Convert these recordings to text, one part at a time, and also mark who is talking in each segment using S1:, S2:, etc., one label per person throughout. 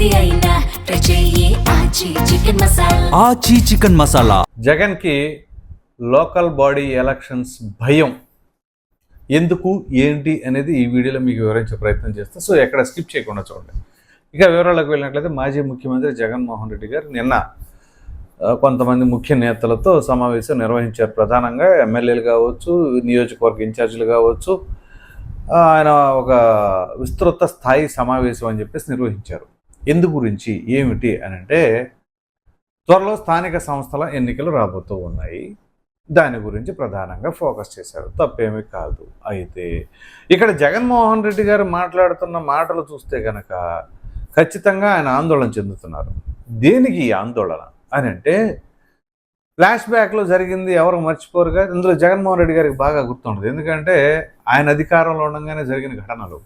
S1: ఏది అయినా ట్రై చెయ్యి ఆచి చికెన్ మసాలా.
S2: ఆచి చికెన్ మసాలా.
S3: జగన్కి లోకల్ బాడీ ఎలక్షన్స్ భయం ఎందుకు ఏంటి అనేది ఈ వీడియోలో మీకు వివరించే ప్రయత్నం చేస్తా. సో ఎక్కడ స్కిప్ చేయకుండా చూడండి. ఇక వివరాలకు వెళ్ళినట్లయితే మాజీ ముఖ్యమంత్రి జగన్మోహన్ రెడ్డి గారు నిన్న కొంతమంది ముఖ్య నేతలతో సమావేశం నిర్వహించారు. ప్రధానంగా ఎమ్మెల్యేలు కావచ్చు, నియోజకవర్గ ఇన్ఛార్జీలు కావచ్చు, ఆయన ఒక విస్తృత స్థాయి సమావేశం అని చెప్పేసి నిర్వహించారు. ఎందు గురించి ఏమిటి అని అంటే, త్వరలో స్థానిక సంస్థల ఎన్నికలు రాబోతూ ఉన్నాయి. దాని గురించి ప్రధానంగా ఫోకస్ చేశారు. తప్పేమీ కాదు. అయితే ఇక్కడ జగన్మోహన్ రెడ్డి గారు మాట్లాడుతున్న మాటలు చూస్తే కనుక ఖచ్చితంగా ఆయన ఆందోళన చెందుతున్నారు. దేనికి ఈ ఆందోళన అని అంటే, ఫ్లాష్ బ్యాక్లో జరిగింది ఎవరు మర్చిపోరుగా. ఇందులో జగన్మోహన్ రెడ్డి గారికి బాగా గుర్తుండదు. ఎందుకంటే ఆయన అధికారంలో ఉండగానే జరిగిన ఘటనలు.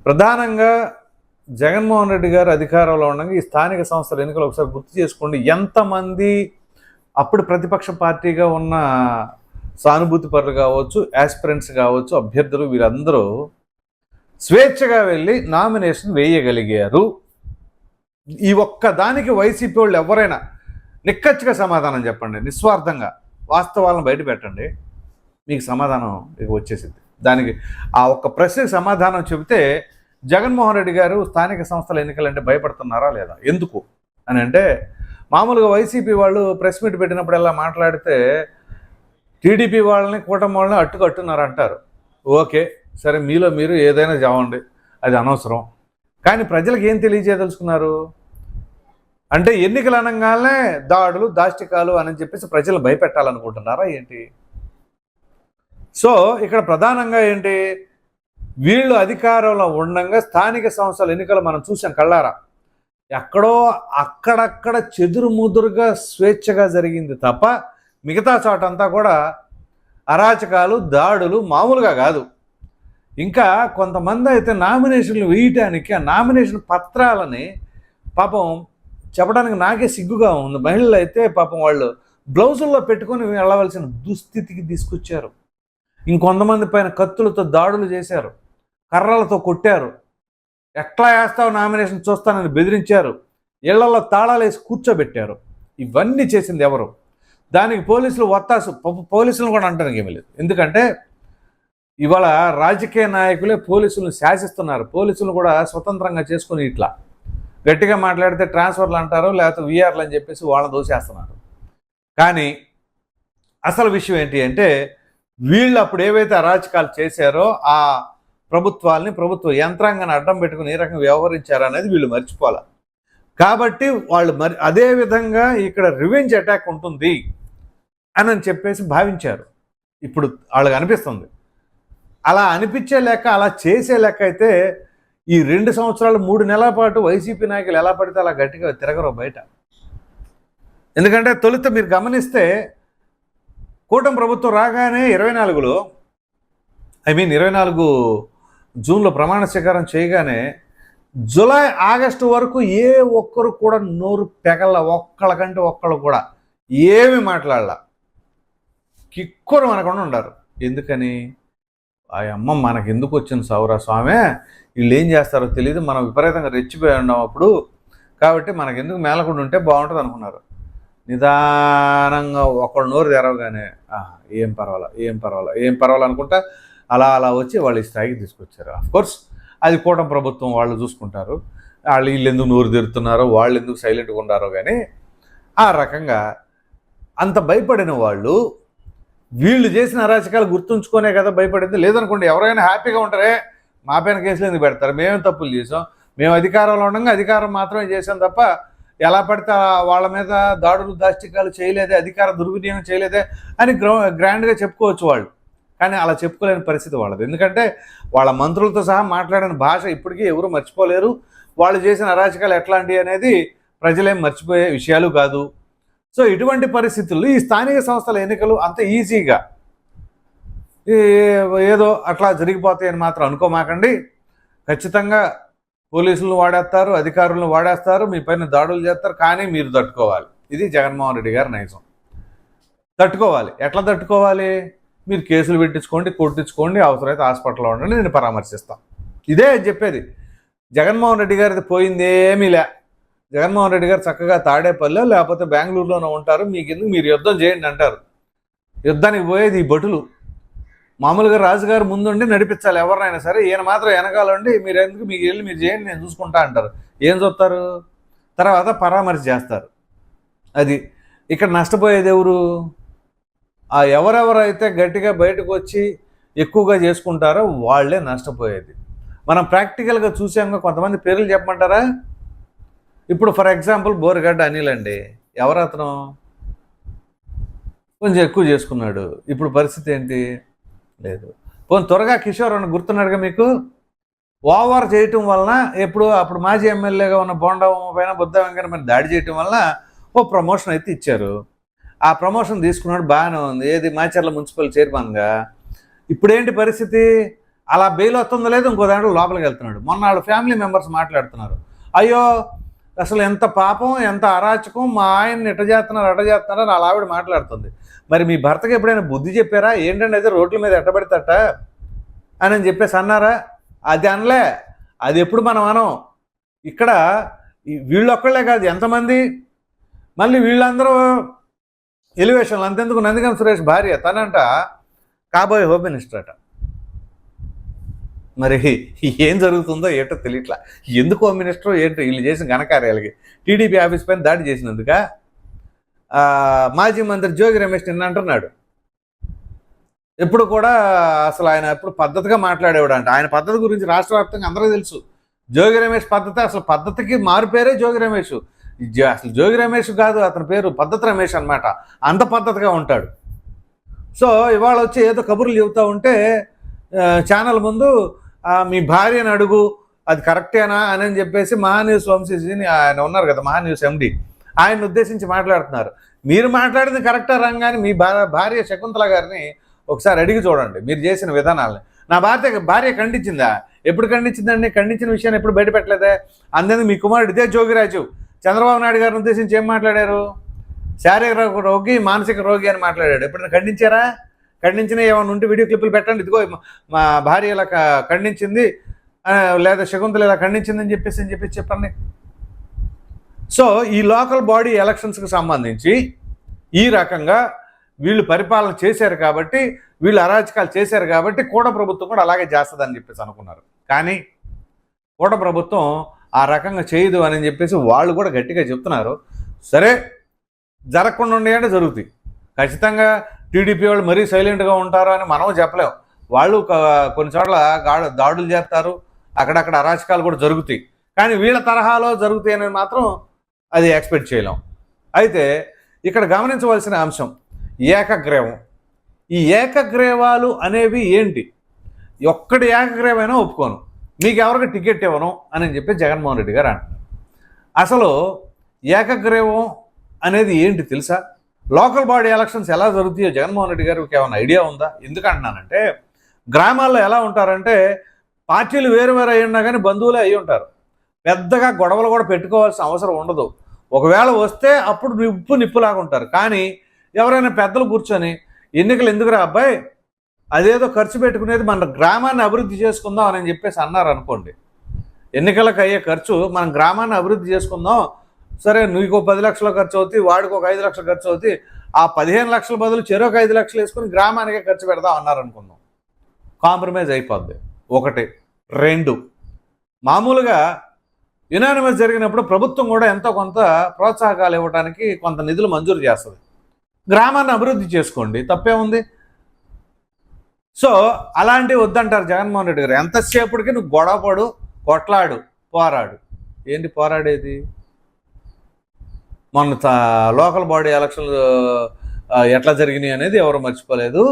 S3: ప్రధానంగా జగన్మోహన్ రెడ్డి గారు అధికారంలో ఉండగా ఈ స్థానిక సంస్థల ఎన్నికలు ఒకసారి గుర్తు చేసుకోండి. ఎంతమంది అప్పుడు ప్రతిపక్ష పార్టీగా ఉన్న సానుభూతి పరులు కావచ్చు, యాస్పిరెంట్స్ కావచ్చు, అభ్యర్థులు వీరందరూ స్వేచ్ఛగా వెళ్ళి నామినేషన్ వేయగలిగారు. ఈ ఒక్క దానికి వైసీపీ వాళ్ళు ఎవరైనా నిక్కచ్చిగా సమాధానం చెప్పండి, నిస్వార్థంగా వాస్తవాలను బయట పెట్టండి, మీకు సమాధానం ఇక వచ్చేసింది. దానికి ఆ ఒక్క ప్రశ్నకి సమాధానం చెబితే జగన్మోహన్ రెడ్డి గారు స్థానిక సంస్థల ఎన్నికలంటే భయపడుతున్నారా లేదా? ఎందుకు అని అంటే, మామూలుగా వైసీపీ వాళ్ళు ప్రెస్ మీట్ పెట్టినప్పుడల్లా మాట్లాడితే టీడీపీ వాళ్ళని, కూటమి వాళ్ళని అట్టుకట్టున్నారు అంటారు. ఓకే, సరే, మీలో మీరు ఏదైనా చావండి, అది అనవసరం. కానీ ప్రజలకు ఏం తెలియజేయదలుచుకున్నారు అంటే, ఎన్నికలు అనగానే దాడులు, దాష్టికాలు అని చెప్పేసి ప్రజలు భయపెట్టాలనుకుంటున్నారా ఏంటి? సో ఇక్కడ ప్రధానంగా ఏంటి, వీళ్ళు అధికారంలో ఉండగా స్థానిక సంస్థల ఎన్నికలు మనం చూసాం కళ్ళారా. ఎక్కడో అక్కడక్కడ చెదురుముదురుగా స్వేచ్ఛగా జరిగింది తప్ప మిగతా చోటంతా కూడా అరాచకాలు, దాడులు మామూలుగా కాదు. ఇంకా కొంతమంది అయితే నామినేషన్లు వేయటానికి ఆ నామినేషన్ పత్రాలని పాపం చెప్పడానికి నాకే సిగ్గుగా ఉంది. మహిళలు అయితే పాపం వాళ్ళు బ్లౌజుల్లో పెట్టుకొని వెళ్ళవలసిన దుస్థితికి తీసుకొచ్చారు. ఇంకొంతమంది పైన కత్తులతో దాడులు చేశారు, కర్రలతో కొట్టారు. ఎట్లా వేస్తావు నామినేషన్ చూస్తానని బెదిరించారు, ఇళ్లలో తాళాలు వేసి కూర్చోబెట్టారు. ఇవన్నీ చేసింది ఎవరు? దానికి పోలీసులు వత్తాసు. పోలీసులను కూడా అంటానికి ఏమీ లేదు. ఎందుకంటే ఇవాళ రాజకీయ నాయకులే పోలీసులను శాసిస్తున్నారు. పోలీసులు కూడా స్వతంత్రంగా చేసుకుని ఇట్లా గట్టిగా మాట్లాడితే ట్రాన్స్ఫర్లు అంటారు, లేకపోతే వీఆర్లు అని చెప్పేసి వాళ్ళని దోసేస్తున్నారు. కానీ అసలు విషయం ఏంటి అంటే, వీళ్ళు అప్పుడు ఏవైతే అరాచకాలు చేశారో ఆ ప్రభుత్వాల్ని, ప్రభుత్వ యంత్రాంగాన్ని అడ్డం పెట్టుకుని ఏ రకంగా వ్యవహరించారు అనేది వీళ్ళు మర్చిపోవాలి. కాబట్టి వాళ్ళు అదే విధంగా ఇక్కడ రివెంజ్ అటాక్ ఉంటుంది అని చెప్పేసి భావించారు. ఇప్పుడు వాళ్ళకి అనిపిస్తుంది. అలా అనిపించే లెక్క, అలా చేసే లెక్క అయితే ఈ 2 సంవత్సరాలు 3 నెలల పాటు వైసీపీ నాయకులు ఎలా పడితే అలా గట్టిగా తిరగరు బయట. ఎందుకంటే తొలుత మీరు గమనిస్తే కూటమి ప్రభుత్వం రాగానే 24 జూన్లో ప్రమాణ స్వీకారం చేయగానే జూలై, ఆగస్టు వరకు ఏ ఒక్కరు కూడా నోరు పెగల, ఒక్కళ్ళకంటే ఒక్కళ్ళు కూడా ఏమి మాట్లాడాల, కిక్కురు మనకుండా ఉండారు. ఎందుకని? ఆ అమ్మ మనకి ఎందుకు వచ్చింది సౌరా స్వామి, వీళ్ళు ఏం చేస్తారో తెలియదు, మనం విపరీతంగా రెచ్చిపోయి ఉన్నాం అప్పుడు, కాబట్టి మనకెందుకు మేలకుండా ఉంటే బాగుంటుంది అనుకున్నారు. నిదానంగా ఒకళ్ళు నోరు తెరవగానే ఏం పర్వాలా అనుకుంటా అలా వచ్చి వాళ్ళు ఈ స్థాయికి తీసుకొచ్చారు. అఫ్కోర్స్ అది కూటమి ప్రభుత్వం, వాళ్ళు చూసుకుంటారు. వీళ్ళు ఎందుకు నోరు తెరుతున్నారో, వాళ్ళు ఎందుకు సైలెంట్గా ఉండారో. కానీ ఆ రకంగా అంత భయపడిన వాళ్ళు వీళ్ళు చేసిన అరాచకాలు గుర్తుంచుకునే కదా భయపడింది. లేదనుకోండి, ఎవరైనా హ్యాపీగా ఉంటారే, మా పైన కేసులు ఎందుకు పెడతారు, మేమేం తప్పులు చేసాం, మేము అధికారంలో ఉండగా అధికారం మాత్రమే చేసాం తప్ప ఎలా పడితే వాళ్ళ మీద దాడులు, దాష్టికాలు చేయలేదే, అధికార దుర్వినియోగం చేయలేదే అని గ్రాండ్గా చెప్పుకోవచ్చు వాళ్ళు. కానీ అలా చెప్పుకోలేని పరిస్థితి వాళ్ళది. ఎందుకంటే వాళ్ళ మంత్రులతో సహా మాట్లాడిన భాష ఇప్పటికీ ఎవరు మర్చిపోలేరు. వాళ్ళు చేసిన అరాచకాలు ఎట్లాంటివి అనేది ప్రజలేం మర్చిపోయే విషయాలు కాదు. సో ఇటువంటి పరిస్థితుల్లో ఈ స్థానిక సంస్థల ఎన్నికలు అంత ఈజీగా ఏదో అట్లా జరిగిపోతాయని మాత్రం అనుకోమాకండి. ఖచ్చితంగా పోలీసులను వాడేస్తారు, అధికారులను వాడేస్తారు, మీ పైన దాడులు చేస్తారు. కానీ మీరు తట్టుకోవాలి. ఇది జగన్మోహన్ రెడ్డి గారి నైజం. తట్టుకోవాలి. ఎట్లా తట్టుకోవాలి? మీరు కేసులు పెట్టించుకోండి, కొట్టించుకోండి, అవసరమైతే హాస్పిటల్లో ఉండండి, నేను పరామర్శిస్తాను. ఇదే చెప్పేది. జగన్మోహన్ రెడ్డి గారిది పోయిందేమీ లే. జగన్మోహన్ రెడ్డి గారు చక్కగా తాడేపల్లి లేకపోతే బెంగళూరులోనే ఉంటారు, మీకెందుకు మీరు యుద్ధం చేయండి అంటారు. యుద్ధానికి పోయేది ఈ భటులు. మామూలుగా రాజుగారు ముందుండి నడిపించాలి ఎవరినైనా సరే, ఈయన మాత్రం వెనకాలండి మీరు ఎందుకు మీకు వెళ్ళి మీరు చేయండి నేను చూసుకుంటా అంటారు. ఏం చూస్తారు, తర్వాత పరామర్శ చేస్తారు. అది ఇక్కడ నష్టపోయేది ఎవరు? ఆ ఎవరెవరైతే గట్టిగా బయటకు వచ్చి ఎక్కువగా చేసుకుంటారో వాళ్ళే నష్టపోయేది. మనం ప్రాక్టికల్గా చూసాక కొంతమంది పేర్లు చెప్పమంటారా? ఇప్పుడు ఫర్ ఎగ్జాంపుల్ బోరగడ్డ అనిల్ అండి, ఎవరు అతను? కొంచెం ఎక్కువ చేసుకున్నాడు, ఇప్పుడు పరిస్థితి ఏంటి? లేదు. పోనీ త్వరగా కిషోర్ అని గుర్తున్నాడుగా మీకు, ఓవర్ చేయటం వలన అప్పుడు మాజీ ఎమ్మెల్యేగా ఉన్న బోండా పైన బుద్ధ వెంకన్న పైన దాడి చేయటం వలన ఓ ప్రమోషన్ అయితే ఇచ్చారు. ఆ ప్రమోషన్ తీసుకున్నాడు, బాగానే ఉంది. ఏది మాచర్ల మున్సిపల్ చైర్మన్గా. ఇప్పుడేంటి పరిస్థితి? అలా బెయిల్ వస్తుందో లేదు, ఇంకో దాంట్లో లోపలికి వెళ్తున్నాడు. మొన్న వాళ్ళ ఫ్యామిలీ మెంబర్స్ మాట్లాడుతున్నారు, అయ్యో అసలు ఎంత పాపం, ఎంత అరాచకం, మా ఆయన్ని ఎట చేస్తున్నారు అని వాళ్ళ ఆవిడ మాట్లాడుతుంది. మరి మీ భర్తకి ఎప్పుడైనా బుద్ధి చెప్పారా? ఏంటంటే అయితే రోడ్ల మీద ఎట్టబెడతాట అని చెప్పేసి అన్నారా? అది అనలే. అది ఎప్పుడు మనం అనం. ఇక్కడ వీళ్ళొక్కళ్ళే కాదు, ఎంతమంది మళ్ళీ వీళ్ళందరూ ఎలివేషన్లు. అంతెందుకు, నందిగం సురేష్ భార్య తనంట కాబోయే హోమ్ మినిస్టర్ అట. మరి ఏం జరుగుతుందో ఏంటో తెలియట్లా. ఎందుకు హోమ్ మినిస్టర్ ఏంటో వీళ్ళు చేసిన ఘనకార్యాలకి టీడీపీ ఆఫీస్ పైన దాడి చేసినందుక. మాజీ మంత్రి జోగి రమేష్ నిన్న అంటున్నాడు, ఎప్పుడు కూడా అసలు ఆయన ఎప్పుడు పద్ధతిగా మాట్లాడేవాడు అంట. ఆయన పద్ధతి గురించి రాష్ట్ర వ్యాప్తంగా అందరికీ తెలుసు. జోగి రమేష్ పద్ధతి, అసలు పద్ధతికి మారు పేరే జోగి రమేష్. అసలు జోగి రమేష్ కాదు, అతని పేరు పద్ధతి రమేష్ అనమాట. అంత పద్ధతిగా ఉంటాడు. సో ఇవాళ వచ్చి ఏదో కబుర్లు చెబుతూ ఉంటే ఛానల్ ముందు మీ భార్యను అడుగు అది కరెక్టేనా అని చెప్పేసి మహాన్యూస్ వంశీని ఆయన ఉన్నారు కదా, మహాన్యూస్ ఎండి, ఆయన ఉద్దేశించి మాట్లాడుతున్నారు. మీరు మాట్లాడింది కరెక్టా రంగాని మీ భార్య శకుంతల గారిని ఒకసారి అడిగి చూడండి మీరు చేసిన విధానాలని. నా భార్య ఖండించిందా? ఎప్పుడు ఖండించిందండి? ఖండించిన విషయాన్ని ఎప్పుడు బయటపెట్టలేదే. అందుకని మీ కుమారుడు ఇదే జోగిరాజు చంద్రబాబు నాయుడు గారిని ఉద్దేశించి ఏం మాట్లాడారు? శారీరక రోగి, మానసిక రోగి అని మాట్లాడాడు. ఎప్పుడైనా ఖండించారా? ఖండించిన ఏమైనా ఉంటే వీడియో క్లిప్పులు పెట్టండి, ఇదిగో మా భార్య ఇలా ఖండించింది లేదా శకుంతల ఇలా ఖండించిందని చెప్పేసి చెప్పండి. సో ఈ లోకల్ బాడీ ఎలక్షన్స్కి సంబంధించి ఈ రకంగా వీళ్ళు పరిపాలన చేశారు కాబట్టి, వీళ్ళు అరాచకాలు చేశారు కాబట్టి కూడ ప్రభుత్వం కూడా అలాగే చేస్తుందని చెప్పేసి అనుకున్నారు. కానీ కూడ ప్రభుత్వం ఆ రకంగా చేయదు అని చెప్పేసి వాళ్ళు కూడా గట్టిగా చెప్తున్నారు. సరే, జరగకుండా ఉండేయంటే జరుగుతాయి ఖచ్చితంగా. టీడీపీ వాళ్ళు మరీ సైలెంట్గా ఉంటారు అని మనం చెప్పలేం. వాళ్ళు కొన్ని చోట్ల దాడులు చేస్తారు, అక్కడక్కడ అరాచకాలు కూడా జరుగుతాయి. కానీ వీళ్ళ తరహాలో జరుగుతాయి అనేది మాత్రం అది ఎక్స్పెక్ట్ చేయలేం. అయితే ఇక్కడ గమనించవలసిన అంశం ఏకగ్రీవం. ఈ ఏకగ్రీవాలు అనేవి ఏంటి? ఒక్కటి ఏకగ్రీవమైనా ఒప్పుకోను, మీకు ఎవరికి టికెట్ ఇవ్వను అని చెప్పి జగన్మోహన్ రెడ్డి గారు అంటున్నారు. అసలు ఏకగ్రీవం అనేది ఏంటి తెలుసా? లోకల్ బాడీ ఎలక్షన్స్ ఎలా జరుగుతాయో జగన్మోహన్ రెడ్డి గారికి ఏమైనా ఐడియా ఉందా? ఎందుకంటున్నానంటే, గ్రామాల్లో ఎలా ఉంటారంటే పార్టీలు వేరు వేరు అయి ఉన్నా కానీ బంధువులే అయి ఉంటారు. పెద్దగా గొడవలు కూడా పెట్టుకోవాల్సిన అవసరం ఉండదు. ఒకవేళ వస్తే అప్పుడు నిప్పు నిప్పులాగా ఉంటారు. కానీ ఎవరైనా పెద్దలు కూర్చొని ఎన్నికలు ఎందుకురా అబ్బాయి, అదేదో ఖర్చు పెట్టుకునేది మన గ్రామాన్ని అభివృద్ధి చేసుకుందాం అని చెప్పేసి అన్నారు అనుకోండి, ఎన్నికలకు అయ్యే ఖర్చు మనం గ్రామాన్ని అభివృద్ధి చేసుకుందాం, సరే నీకు 10 లక్షలు ఖర్చు అవుతుంది, వాడికి ఒక 5 లక్షలు ఖర్చు అవుతుంది, ఆ 15 లక్షల బదులు చెరొక 5 లక్షలు వేసుకుని గ్రామానికే ఖర్చు పెడదాం అన్నారు అనుకుందాం, కాంప్రమైజ్ అయిపోద్ది. ఒకటి. రెండు, మామూలుగా యునానిమస్ జరిగినప్పుడు ప్రభుత్వం కూడా ఎంతో కొంత ప్రోత్సాహకాలు ఇవ్వడానికి కొంత నిధులు మంజూరు చేస్తుంది. గ్రామాన్ని అభివృద్ధి చేసుకోండి, తప్పే ఉంది. సో అలాంటివి వద్దంటారు జగన్మోహన్ రెడ్డి గారు. ఎంతసేపటికి నువ్వు గొడవపడు, కొట్లాడు, పోరాడు. ఏంటి పోరాడేది? మొన్న లోకల్ బాడీ ఎలక్షన్లు ఎట్లా జరిగినాయి అనేది ఎవరు మర్చిపోలేదు.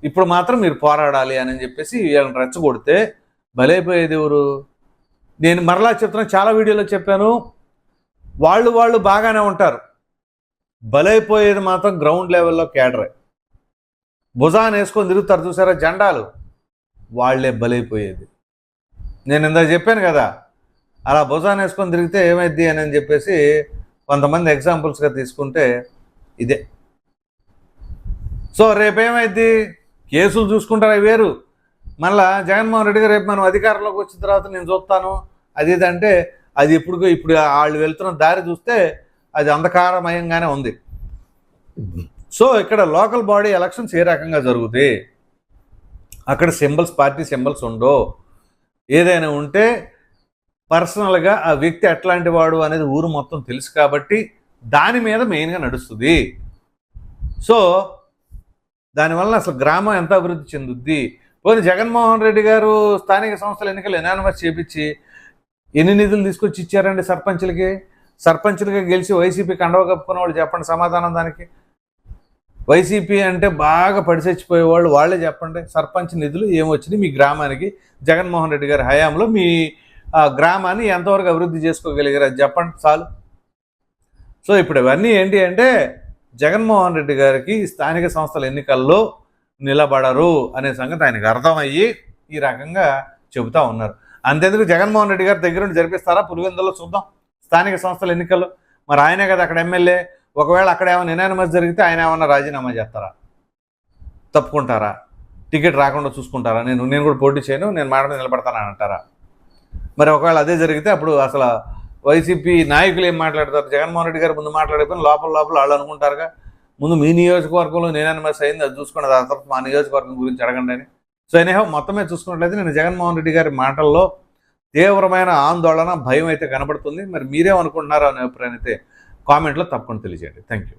S3: ఇప్పుడు మాత్రం మీరు పోరాడాలి అని చెప్పేసి వీళ్ళని రెచ్చగొడితే బలైపోయేది ఎవరు? నేను మరలా చెప్తున్నా, చాలా వీడియోలో చెప్పాను, వాళ్ళు బాగానే ఉంటారు, బలైపోయేది మాత్రం గ్రౌండ్ లెవెల్లో కేడరే. భుజాన్ని వేసుకొని తిరుగుతారు చూసారా జెండాలు, వాళ్లే బలైపోయేది. నేను ఇందాక చెప్పాను కదా, అలా భుజాన్ని వేసుకొని తిరిగితే ఏమైద్ది అని చెప్పేసి కొంతమంది ఎగ్జాంపుల్స్గా తీసుకుంటే ఇదే. సో రేపేమైద్ది? కేసులు చూసుకుంటారు, అవి వేరు. మళ్ళా జగన్మోహన్ రెడ్డి గారు రేపు మనం అధికారంలోకి వచ్చిన తర్వాత నేను చూస్తాను, అదేదంటే అది ఇప్పుడు వాళ్ళు వెళ్తున్న దారి చూస్తే అది అంధకారమయంగానే ఉంది. సో ఇక్కడ లోకల్ బాడీ ఎలక్షన్స్ ఏ రకంగా జరుగుతాయి, అక్కడ సింబల్స్, పార్టీ సింబల్స్ ఉండో, ఏదైనా ఉంటే పర్సనల్గా ఆ వ్యక్తి ఎట్లాంటి వాడు అనేది ఊరు మొత్తం తెలుసు కాబట్టి దాని మీద మెయిన్గా నడుస్తుంది. సో దానివల్ల అసలు గ్రామం ఎంత అభివృద్ధి చెందుద్ది. పోనీ జగన్మోహన్ రెడ్డి గారు స్థానిక సంస్థల ఎన్నికలు ఎనానిమస్ చేపించి ఎన్ని నిధులు తీసుకొచ్చి ఇచ్చారండి సర్పంచులకి? సర్పంచులుగా గెలిచి వైసీపీ కండవ కప్పుకున్న వాళ్ళు చెప్పండి సమాధానం దానికి. వైసీపీ అంటే బాగా పడిచచ్చిపోయేవాళ్ళు వాళ్ళే చెప్పండి. సర్పంచ్ నిధులు ఏమొచ్చినాయి మీ గ్రామానికి? జగన్మోహన్ రెడ్డి గారి హయాంలో మీ గ్రామాన్ని ఎంతవరకు అభివృద్ధి చేసుకోగలిగారు అది చెప్పండి చాలు. సో ఇప్పుడు ఇవన్నీ ఏంటి అంటే జగన్మోహన్ రెడ్డి గారికి స్థానిక సంస్థల ఎన్నికల్లో నిలబడరు అనే సంగతి ఆయనకు అర్థమయ్యి ఈ రకంగా చెబుతూ ఉన్నారు. అంతేందుకు జగన్మోహన్ రెడ్డి గారి దగ్గర నుండి జరిపిస్తారా పులివెందులో చూద్దాం స్థానిక సంస్థల ఎన్నికల్లో. మరి ఆయనే కదా అక్కడ ఎమ్మెల్యే. ఒకవేళ అక్కడ ఏమైనా ఎనానిమస్ జరిగితే ఆయన ఏమన్నా రాజీనామా చేస్తారా, తప్పుకుంటారా, టికెట్ రాకుండా చూసుకుంటారా, నేను కూడా పోటీ చేయను, నేను మాట మీద నిలబడతానని అంటారా? మరి ఒకవేళ అదే జరిగితే అప్పుడు అసలు వైసీపీ నాయకులు ఏం మాట్లాడతారు? జగన్మోహన్ రెడ్డి గారు ముందు మాట్లాడకపోయినా లోపల వాళ్ళు అనుకుంటారుగా, ముందు మీ నియోజకవర్గంలో ఎనానిమస్ అయింది అది చూసుకున్న దాని తర్వాత మా నియోజకవర్గం గురించి అడగండి అని. సో ఎనీహౌ మొత్తమే చూసుకున్నట్లయితే నేను జగన్మోహన్ రెడ్డి గారి మాటల్లో తీవ్రమైన ఆందోళన, భయం అయితే కనబడుతుంది. మరి మీరేమనుకుంటున్నారో అనే అభిప్రాయం అయితే కామెంట్లో తప్పకుండా తెలియజేయండి. Thank you.